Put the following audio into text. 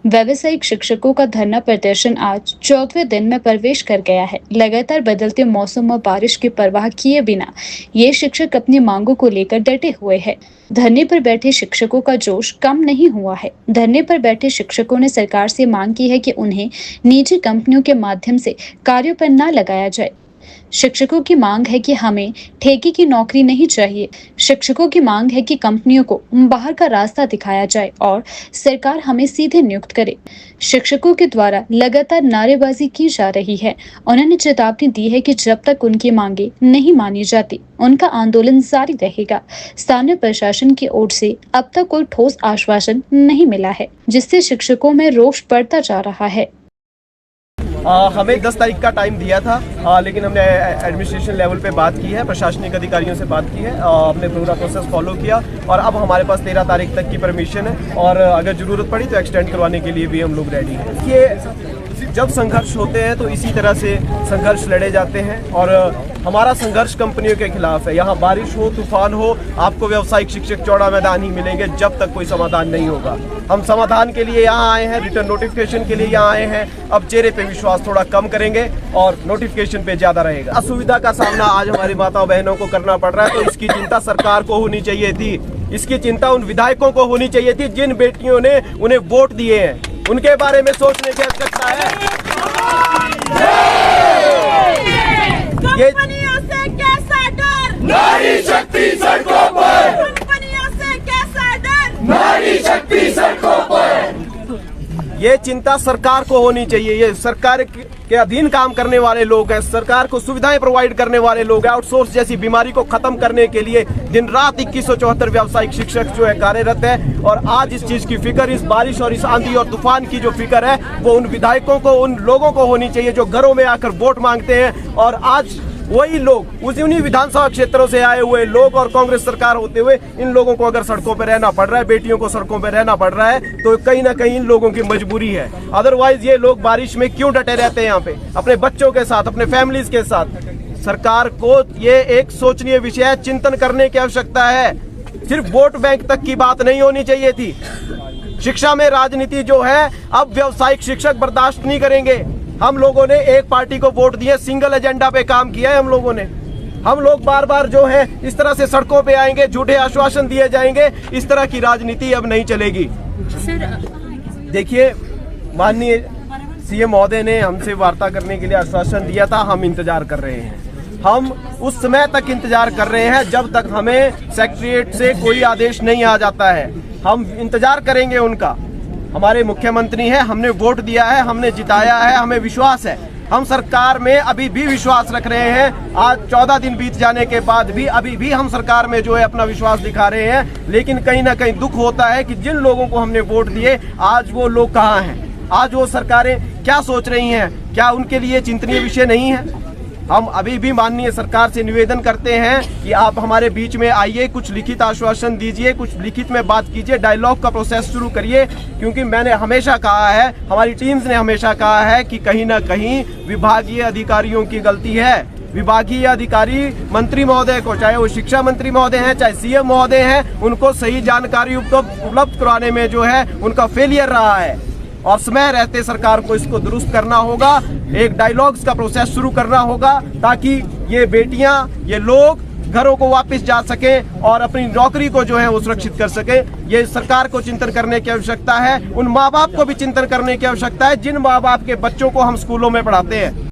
व्यावसायिक शिक्षकों का धरना प्रदर्शन आज चौथे दिन में प्रवेश कर गया है। लगातार बदलते मौसम और बारिश की परवाह किए बिना ये शिक्षक अपनी मांगों को लेकर डटे हुए हैं। धरने पर बैठे शिक्षकों का जोश कम नहीं हुआ है। धरने पर बैठे शिक्षकों ने सरकार से मांग की है कि उन्हें निजी कंपनियों के माध्यम से कार्यों पर न लगाया जाए। शिक्षकों की मांग है कि हमें ठेके की नौकरी नहीं चाहिए। शिक्षकों की मांग है कि कंपनियों को बाहर का रास्ता दिखाया जाए और सरकार हमें सीधे नियुक्त करे। शिक्षकों के द्वारा लगातार नारेबाजी की जा रही है। उन्होंने चेतावनी दी है कि जब तक उनकी मांगे नहीं मानी जाती, उनका आंदोलन जारी रहेगा। स्थानीय प्रशासन की ओर से अब तक कोई ठोस आश्वासन नहीं मिला है, जिससे शिक्षकों में रोष बढ़ता जा रहा है। हमें 10 तारीख का टाइम दिया था, लेकिन हमने एडमिनिस्ट्रेशन लेवल पे बात की है, प्रशासनिक अधिकारियों से बात की है, हमने पूरा प्रोसेस फॉलो किया और अब हमारे पास 13 तारीख तक की परमिशन है और अगर ज़रूरत पड़ी तो एक्सटेंड करवाने के लिए भी हम लोग रेडी हैं। ये जब संघर्ष होते हैं तो इसी तरह से संघर्ष लड़े जाते हैं और हमारा संघर्ष कंपनियों के खिलाफ है। यहाँ बारिश हो, तूफान हो, आपको व्यावसायिक शिक्षक चौड़ा मैदान ही मिलेंगे जब तक कोई समाधान नहीं होगा। हम समाधान के लिए यहाँ आए हैं, रिटर्न नोटिफिकेशन के लिए यहाँ आए हैं। अब चेहरे पे विश्वास थोड़ा कम करेंगे और नोटिफिकेशन पे ज्यादा रहेगा। असुविधा का सामना आज हमारी माताओं बहनों को करना पड़ रहा है, तो इसकी चिंता सरकार को होनी चाहिए थी। इसकी चिंता उन विधायकों को होनी चाहिए थी जिन बेटियों ने उन्हें वोट दिए हैं, उनके बारे में सोचने की आवश्यकता है। कंपनियों से कैसा डर, नारी शक्ति सड़कों पर, कंपनियों से कैसा डर, नारी शक्ति सड़कों पर। ये चिंता सरकार को होनी चाहिए। ये सरकार के अधीन काम करने वाले लोग हैं, सरकार को सुविधाएं प्रोवाइड करने वाले लोग हैं। आउटसोर्स जैसी बीमारी को खत्म करने के लिए दिन रात 2174 व्यावसायिक शिक्षक जो है कार्यरत है और आज इस चीज की फिक्र, इस बारिश और इस आंधी और तूफान की जो फिक्र है वो उन विधायकों को, उन लोगों को होनी चाहिए जो घरों में आकर वोट मांगते हैं। और आज वही लोग, उन्हीं विधानसभा क्षेत्रों से आए हुए लोग और कांग्रेस सरकार होते हुए इन लोगों को अगर सड़कों पर रहना पड़ रहा है, बेटियों को सड़कों पर रहना पड़ रहा है, तो कहीं ना कहीं इन लोगों की मजबूरी है। अदरवाइज ये लोग बारिश में क्यों डटे रहते हैं यहाँ पे अपने बच्चों के साथ, अपने फैमिलीज के साथ। सरकार को ये एक सोचनीय विषय है, चिंतन करने की आवश्यकता है। सिर्फ वोट बैंक तक की बात नहीं होनी चाहिए थी। शिक्षा में राजनीति जो है अब व्यावसायिक शिक्षक बर्दाश्त नहीं करेंगे। हम लोगों ने एक पार्टी को वोट दिए, सिंगल एजेंडा पे काम किया है हम लोगों ने। हम लोग बार बार जो है इस तरह से सड़कों पे आएंगे, झूठे आश्वासन दिए जाएंगे, इस तरह की राजनीति अब नहीं चलेगी। देखिए, माननीय सीएम महोदय ने हमसे वार्ता करने के लिए आश्वासन दिया था, हम इंतजार कर रहे हैं। हम उस समय तक इंतजार कर रहे हैं जब तक हमें सेक्रेटरीट से कोई आदेश नहीं आ जाता है। हम इंतजार करेंगे उनका। हमारे मुख्यमंत्री हैं, हमने वोट दिया है, हमने जिताया है, हमें विश्वास है। हम सरकार में अभी भी विश्वास रख रहे हैं। आज 14 दिन बीत जाने के बाद भी अभी भी हम सरकार में जो है अपना विश्वास दिखा रहे हैं। लेकिन कहीं ना कहीं दुख होता है कि जिन लोगों को हमने वोट दिए आज वो लोग कहाँ हैं, आज वो सरकारें क्या सोच रही हैं, क्या उनके लिए चिंतनीय विषय नहीं है। हम अभी भी माननीय सरकार से निवेदन करते हैं कि आप हमारे बीच में आइए, कुछ लिखित आश्वासन दीजिए, कुछ लिखित में बात कीजिए, डायलॉग का प्रोसेस शुरू करिए। क्योंकि मैंने हमेशा कहा है, हमारी टीम्स ने हमेशा कहा है कि कहीं ना कहीं विभागीय अधिकारियों की गलती है। विभागीय अधिकारी मंत्री महोदय को, चाहे वो शिक्षा मंत्री महोदय हैं, चाहे सीएम महोदय हैं, उनको सही जानकारी उपलब्ध कराने में जो है उनका फेलियर रहा है और समय रहते सरकार को इसको दुरुस्त करना होगा। एक डायलॉग्स का प्रोसेस शुरू करना होगा ताकि ये बेटियां, ये लोग घरों को वापस जा सकें और अपनी नौकरी को जो है वो सुरक्षित कर सकें। ये सरकार को चिंतन करने की आवश्यकता है। उन माँ बाप को भी चिंतन करने की आवश्यकता है जिन माँ बाप के बच्चों को हम स्कूलों में पढ़ाते हैं।